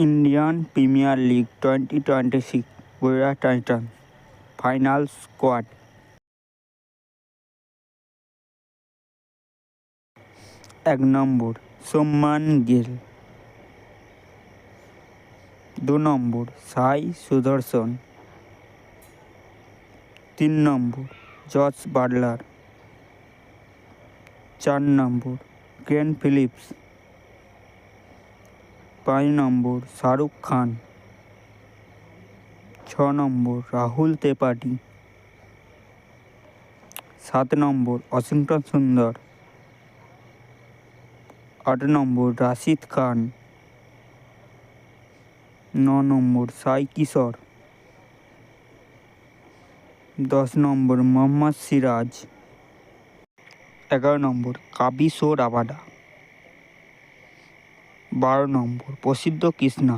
Indian premier league 2026 Gujarat Titans final squad. 1 নম্বর শুভমান গিল, 2 নম্বর সাই সুদর্শন, 3 নম্বর Jos Buttler, 4 নম্বর Glenn Phillips, 5 নম্বর শাহরুখ খান, 6 নম্বর রাহুল ত্রিপাঠী, 7 নম্বর Washington সুন্দর, 8 নম্বর রাশিদ খান, 9 নম্বর সাই কিশোর, 10 নম্বর মোহাম্মদ সিরাজ, 11 নম্বর Kagiso Rabada, 12 নম্বর প্রসিদ্ধ কৃষ্ণা।